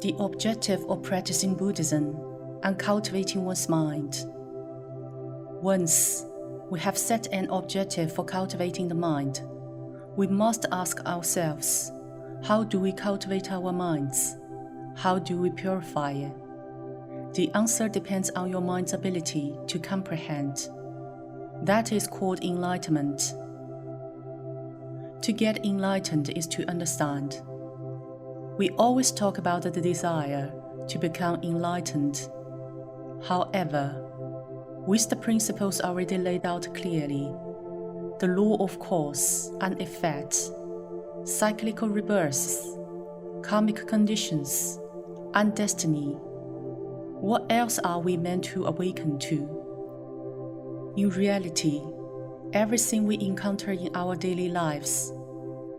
The objective of practicing Buddhism and cultivating one's mind. Once we have set an objective for cultivating the mind, we must ask ourselves, how do we cultivate our minds? How do we purify it? The answer depends on your mind's ability to comprehend. That is called enlightenment. To get enlightened is to understand. We always talk about the desire to become enlightened. However, with the principles already laid out clearly, the law of cause and effect, cyclical rebirths, karmic conditions, and destiny, what else are we meant to awaken to? In reality, everything we encounter in our daily lives,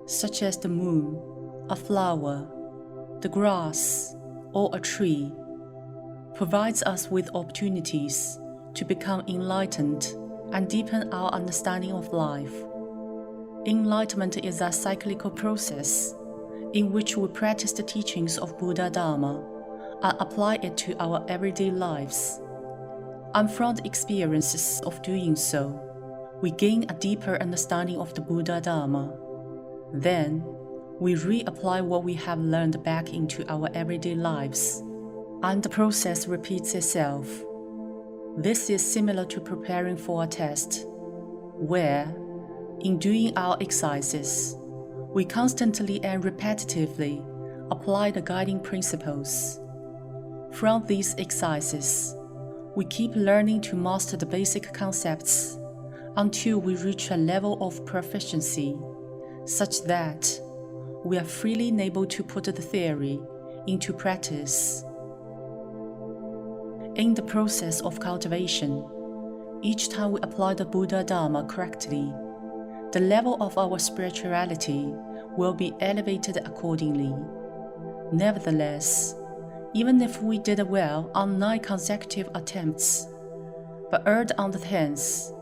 such as the moon, a flower, the grass, or a tree, provides us with opportunities to become enlightened and deepen our understanding of life. Enlightenment is a cyclical process in which we practice the teachings of Buddha Dharma and apply it to our everyday lives. And from the experiences of doing so, we gain a deeper understanding of the Buddha Dharma. Then, we reapply what we have learned back into our everyday lives, and the process repeats itself. This is similar to preparing for a test, where, in doing our exercises, we constantly and repetitively apply the guiding principles. From these exercises, we keep learning to master the basic concepts until we reach a level of proficiency such that we are freely able to put the theory into practice. In the process of cultivation, each time we apply the Buddha Dharma correctly, the level of our spirituality will be elevated accordingly. Nevertheless, even if we did well on 9 consecutive attempts, but erred on the 10th,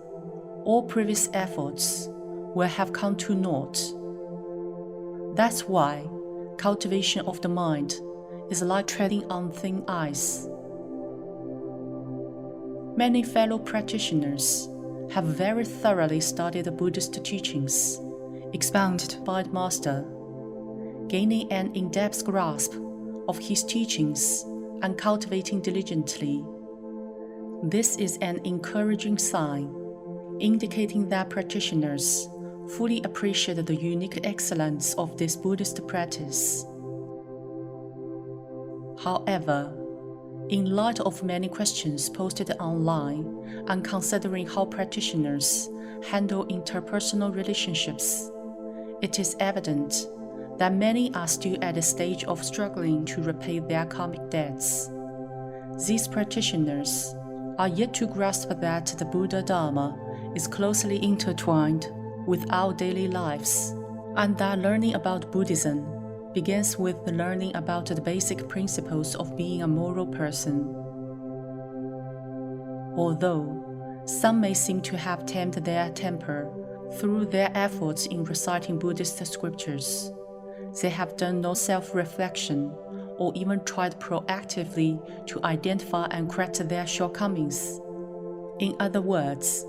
all previous efforts will have come to naught. That's why cultivation of the mind is like treading on thin ice. Many fellow practitioners have very thoroughly studied the Buddhist teachings expounded by the Master, gaining an in-depth grasp of his teachings and cultivating diligently. This is an encouraging sign, indicating that practitioners fully appreciate the unique excellence of this Buddhist practice. However, in light of many questions posted online and considering how practitioners handle interpersonal relationships, it is evident that many are still at the stage of struggling to repay their karmic debts. These practitioners are yet to grasp that the Buddha Dharma is closely intertwined with our daily lives, and that learning about Buddhism begins with the learning about the basic principles of being a moral person. Although some may seem to have tamed their temper through their efforts in reciting Buddhist scriptures, they have done no self-reflection or even tried proactively to identify and correct their shortcomings. In other words,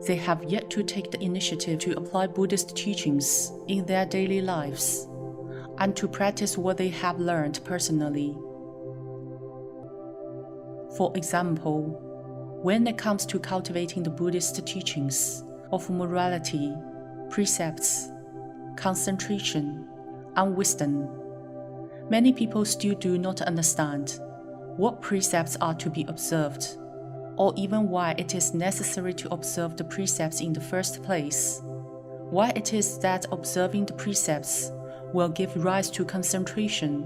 they have yet to take the initiative to apply Buddhist teachings in their daily lives and to practice what they have learned personally. For example, when it comes to cultivating the Buddhist teachings of morality, precepts, concentration, and wisdom, many people still do not understand what precepts are to be observed, or even why it is necessary to observe the precepts in the first place, why it is that observing the precepts will give rise to concentration.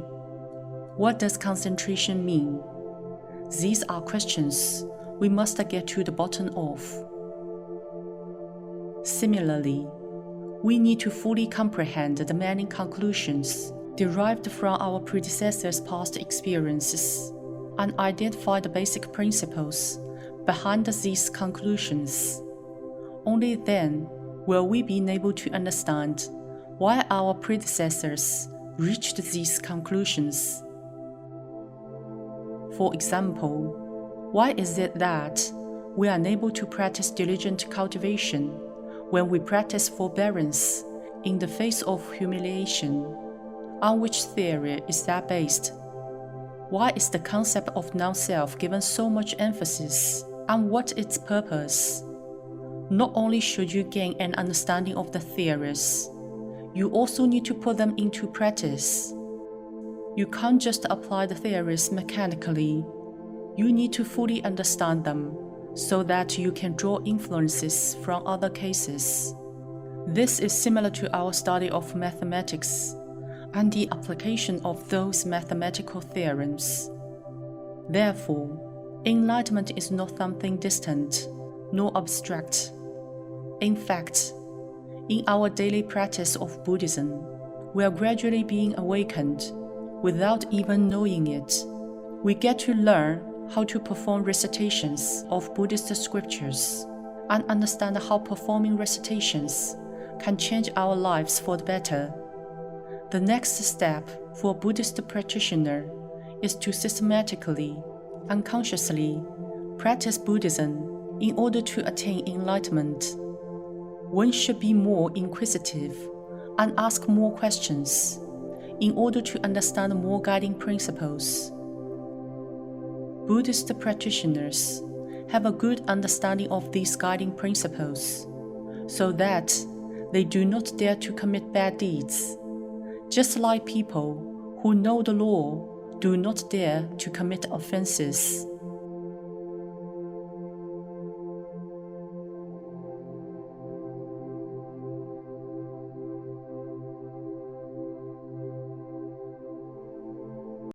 What does concentration mean? These are questions we must get to the bottom of. Similarly, we need to fully comprehend the many conclusions derived from our predecessors' past experiences and identify the basic principles behind these conclusions. Only then will we be able to understand why our predecessors reached these conclusions. For example, why is it that we are unable to practice diligent cultivation when we practice forbearance in the face of humiliation? On which theory is that based? Why is the concept of non-self given so much emphasis, and what its purpose? Not only should you gain an understanding of the theories, you also need to put them into practice. You can't just apply the theories mechanically. You need to fully understand them so that you can draw influences from other cases. This is similar to our study of mathematics and the application of those mathematical theorems. Therefore, enlightenment is not something distant nor abstract. In fact, in our daily practice of Buddhism, we are gradually being awakened without even knowing it. We get to learn how to perform recitations of Buddhist scriptures and understand how performing recitations can change our lives for the better. The next step for a Buddhist practitioner is to systematically and consciously practice Buddhism in order to attain enlightenment. One should be more inquisitive and ask more questions in order to understand more guiding principles. Buddhist practitioners have a good understanding of these guiding principles, so that they do not dare to commit bad deeds, just like people who know the law do not dare to commit offenses.